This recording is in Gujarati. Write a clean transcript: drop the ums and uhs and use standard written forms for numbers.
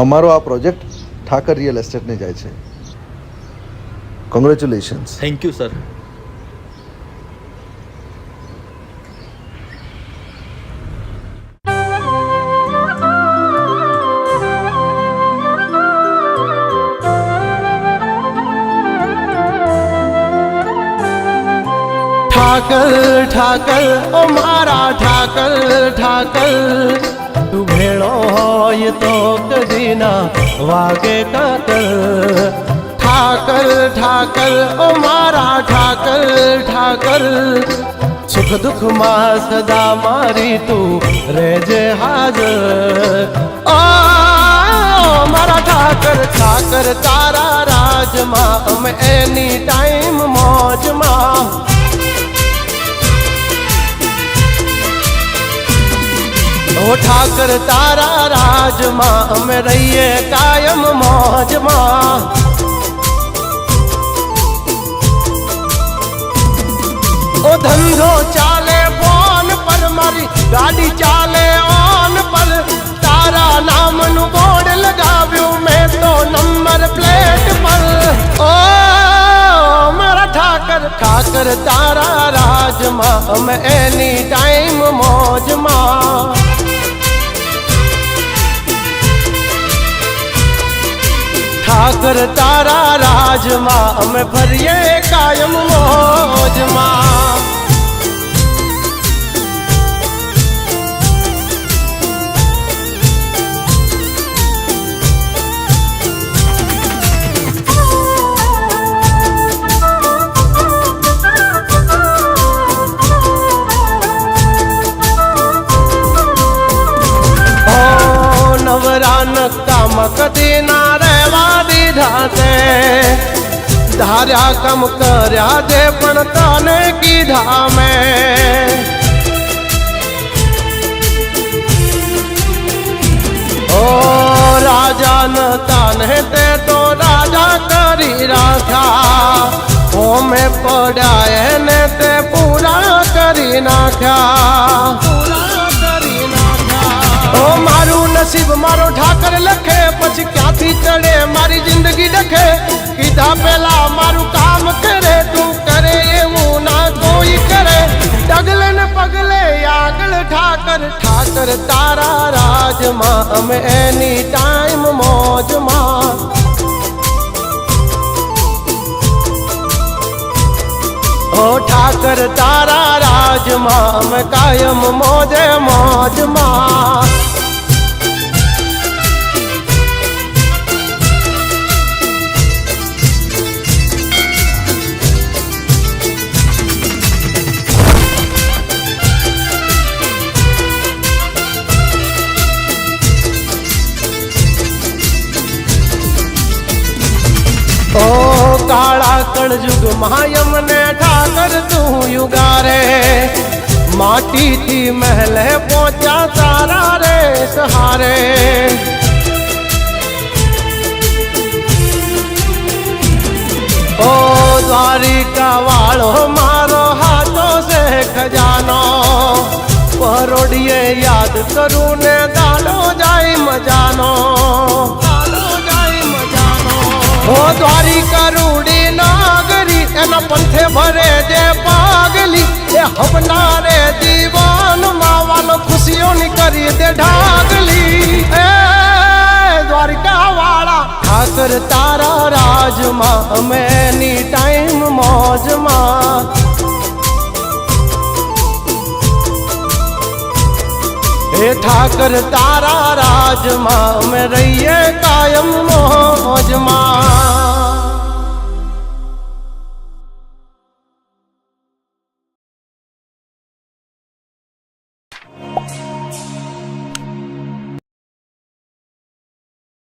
અમારો આ પ્રોજેક્ટ ઠાકર રિયલ એસ્ટેટને જાય છે. Congratulations. Thank you sir. Thakar Thakar ઓ મારા ઠાકર ઠાકર, તું ભેળો હોય તો કદી ના વાગે કાકર. ઠાકર ઠાકર ઓ મારા ઠાકર ઠાકર, સુખ દુઃખમાં સદા મારી તું રહેજે હાજર. ઓ મારા ઠાકર ઠાકર, તારા રાજમાં અમે એની ટાઈમ મોજમાં. ઓ ઠાકર તારા રાજમાં અમે રહીએ કાયમ મોજમાં. ઓ ધંધો ચાલે ફોન પર, મારી ગાડી ચાલે ઓન પર, તારા નામનું બોર્ડ લગાવ્યું મેં તો નંબર પ્લેટ પર. ઓ મારા ઠાકર ઠાકર, તારા રાજમાં અમે એની ટાઈમ મોજમાં. ઠાકર તારા રાજમાં અમે ફરીએ કાયમ મોજમાં. ઓ નવરા નકામાં કદી ના રહેવા દીધા તે, ધાર્યા કમ કર્યા તે પણ તને કીધા મેં. ઓ રાજા ન તને તે તો રાજા કરી રાખ્યા, હોમે પડ્યા એને તે પૂરા કરી નાખ્યા. ઓ મારું નસીબ મારો ઠાકર લખે, પછી ક્યાંથી ચડે મારી જિંદગી ડખે. કીધા પેલા મારું કામ કરે, તું કરે એવું ના કોઈ કરે. ડગલે ને પગલે આગળ ઠાકર ઠાકર, તારા રાજમાં અમે એની ટાઈમ મોજમાં. ઓ ઠાકર તારા રાજમાં અમે કાયમ મોજે મોજમાં. ઓ કાળા કળજુગ માયમને ઠાકર તું યુગારે, માટીથી મહેલે પહોંચ્યા તારા રે સહારે. ઓ દ્વારિકા વાળો મારો હાથો છે ખજાનો, પરોડીએ યાદ કરું ને દાડો જાય મજાનો. ઓ દ્વારિકા રૂડી નાગરી, એના પંથે ભરે જે પાગલી, એ હવનારે દીવાન માવાનો ખુશીઓની કરી દે ઢાગલી. એ દ્વારિકા વાળા ઠાકર તારા રાજમાં અમે એની ટાઈમ મોજમાં. હે ઠાકર તારા રાજમાં અમે રહીએ કાયમ મોજમાં.